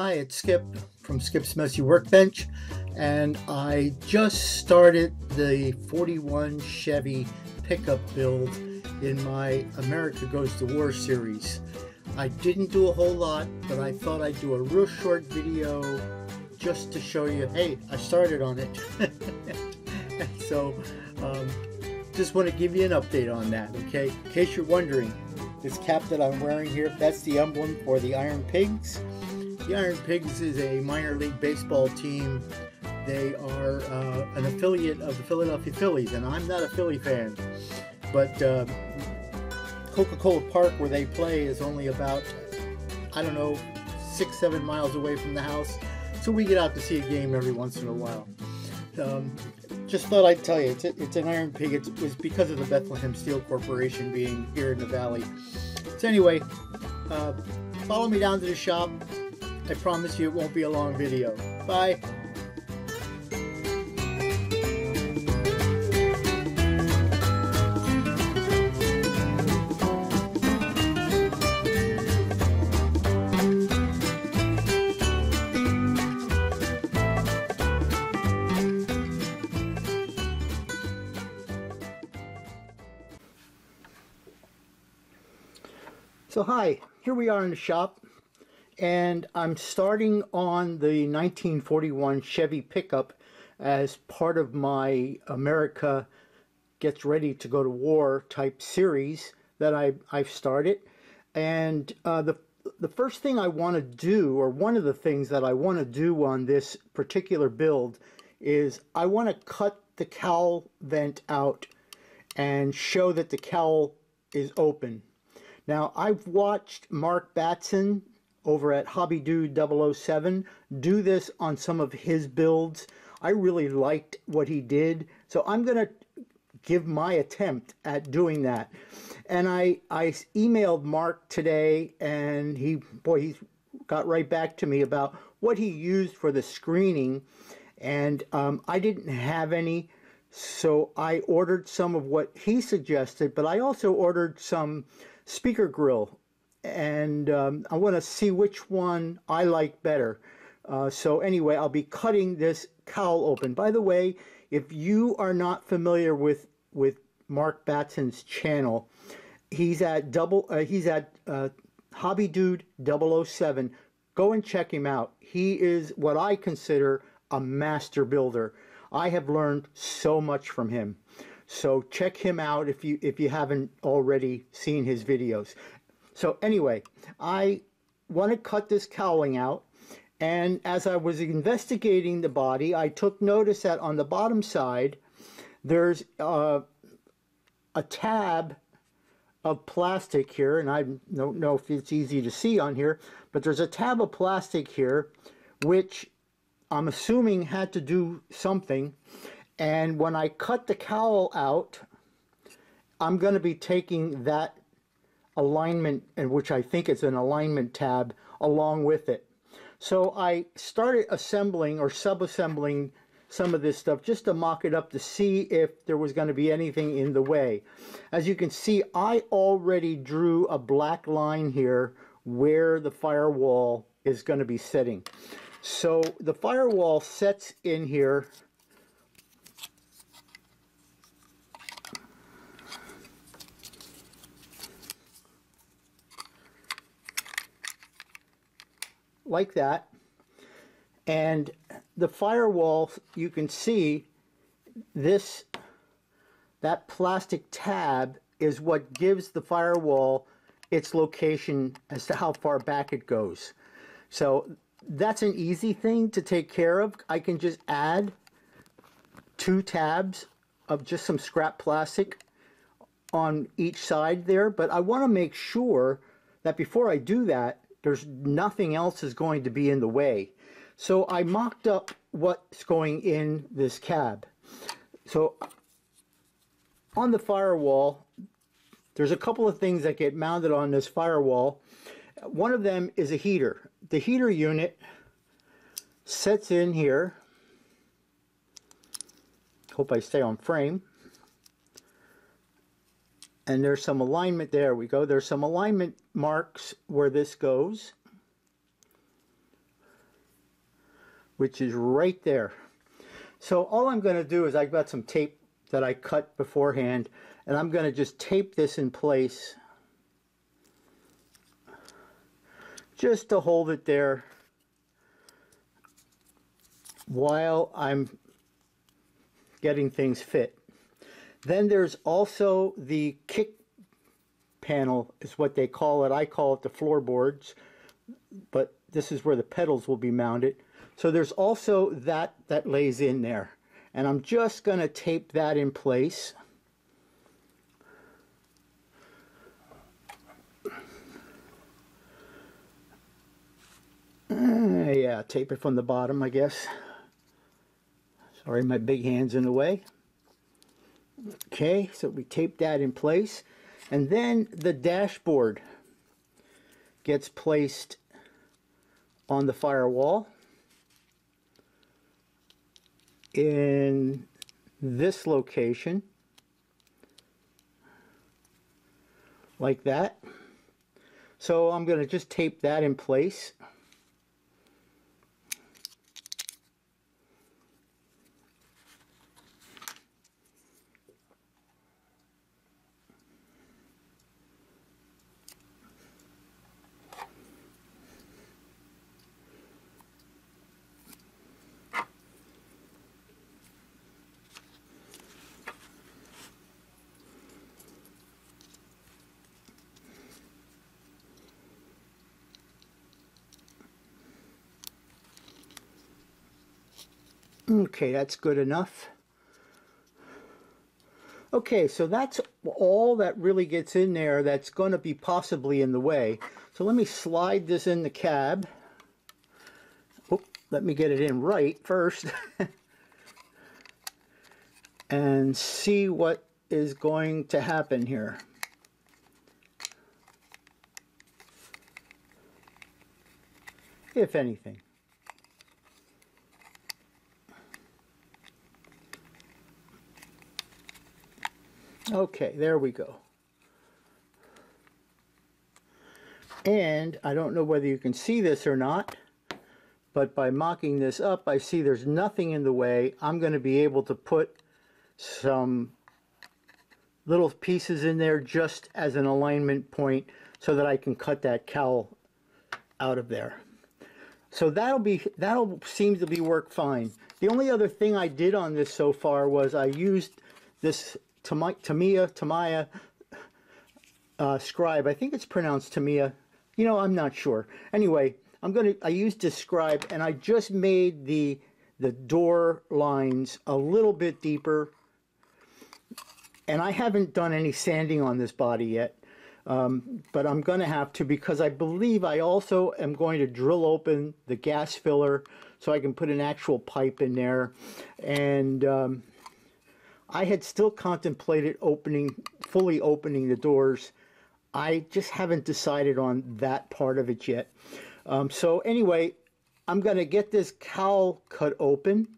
Hi, it's Skip from Skip's Messy Workbench, and I just started the 41 Chevy Pickup build in my America Goes to War series. I didn't do a whole lot, but I thought I'd do a real short video just to show you, hey, I started on it. So, just want to give you an update on that, okay? In case you're wondering, this cap that I'm wearing here, that's the emblem for the Iron Pigs. The Iron Pigs is a minor league baseball team. They are an affiliate of the Philadelphia Phillies, and I'm not a Philly fan. But Coca-Cola Park, where they play, is only about, I don't know, 6-7 miles away from the house. So we get out to see a game every once in a while. Just thought I'd tell you, it's an Iron Pig. It was because of the Bethlehem Steel Corporation being here in the valley. So anyway, follow me down to the shop. I promise you it won't be a long video. Bye. So hi, here we are in the shop, and I'm starting on the 1941 Chevy Pickup as part of my America Gets Ready to Go to War type series that I've started. And the first thing I want to do, or one of the things that I want to do on this particular build, is I want to cut the cowl vent out and show that the cowl is open. Now, I've watched Mark Batson over at Hobby Dude 007 do this on some of his builds. I really liked what he did, so I'm going to give my attempt at doing that. And I emailed Mark today, and he got right back to me about what he used for the screening, and I didn't have any, so I ordered some of what he suggested, but I also ordered some speaker grill, and I want to see which one I like better. So anyway, I'll be cutting this cowl open. By the way, if you are not familiar with Mark Batson's channel, he's at Hobby Dude 007. Go and check him out. He is what I consider a master builder. I have learned so much from him. So check him out if you haven't already seen his videos. So anyway, I want to cut this cowling out, and as I was investigating the body, I took notice that on the bottom side there's a tab of plastic here, and I don't know if it's easy to see on here, but there's a tab of plastic here which I'm assuming had to do something. And when I cut the cowl out, I'm going to be taking that alignment, and which I think is an alignment tab, along with it. So I started assembling or sub-assembling some of this stuff just to mock it up to see if there was going to be anything in the way. As you can see, I already drew a black line here where the firewall is going to be sitting. So the firewall sets in here like that, and the firewall, you can see that plastic tab is what gives the firewall its location as to how far back it goes. So that's an easy thing to take care of. I can just add 2 tabs of just some scrap plastic on each side there, but I want to make sure that before I do that, there's nothing else is going to be in the way. So I mocked up what's going in this cab. So on the firewall, there's a couple of things that get mounted on this firewall. One of them is a heater. The heater unit sets in here. Hope I stay on frame. And there's some alignment. There we go. There's some alignment marks where this goes. which is right there. So all I'm going to do is I've got some tape that I cut beforehand, and I'm going to just tape this in place just to hold it there while I'm getting things fit. Then there's also the kick panel is what they call it. I call it the floorboards, but this is where the pedals will be mounted. So there's also that lays in there, and I'm just going to tape that in place. Yeah, tape it from the bottom, I guess. Sorry, my big hand's in the way. Okay, so we tape that in place, and then the dashboard gets placed on the firewall in this location, like that. So I'm going to just tape that in place. Okay, that's good enough. Okay, so that's all that really gets in there that's going to be possibly in the way. So let me slide this in the cab. Oop, let me get it in right first. And see what is going to happen here. If anything. Okay, there we go. And I don't know whether you can see this or not, but by mocking this up, I see there's nothing in the way. I'm going to be able to put some little pieces in there just as an alignment point so that I can cut that cowl out of there. So that'll seem to be work fine. The only other thing I did on this so far was I used this Tamiya scribe. I think it's pronounced Tamiya. You know, I'm not sure. Anyway, I used this scribe, and I just made the door lines a little bit deeper. And I haven't done any sanding on this body yet, but I'm going to have to, because I believe I also am going to drill open the gas filler so I can put an actual pipe in there. And I had still contemplated fully opening the doors. I just haven't decided on that part of it yet. So anyway, I'm going to get this cowl cut open.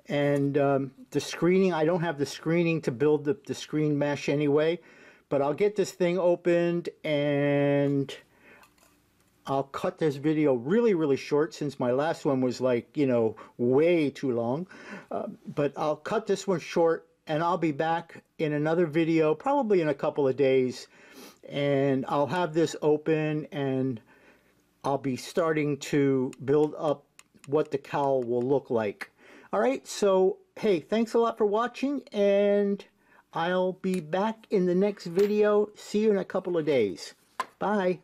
And the screening, I don't have the screening to build the screen mesh anyway. But I'll get this thing opened, and I'll cut this video really, really short, since my last one was, like, you know, way too long. But I'll cut this one short, and I'll be back in another video, probably in a couple of days. And I'll have this open, and I'll be starting to build up what the cowl will look like. All right, so, hey, thanks a lot for watching, and I'll be back in the next video. See you in a couple of days. Bye.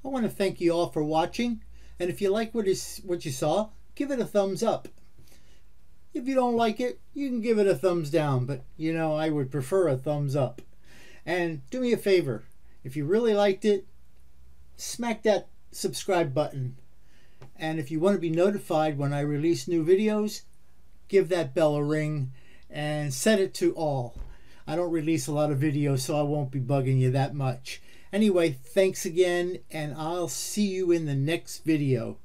I want to thank you all for watching, and if you like what you saw, give it a thumbs up. If you don't like it, you can give it a thumbs down, but you know, I would prefer a thumbs up. And do me a favor, if you really liked it, smack that subscribe button. And if you want to be notified when I release new videos, give that bell a ring and set it to all. I don't release a lot of videos, so I won't be bugging you that much. Anyway, thanks again, and I'll see you in the next video.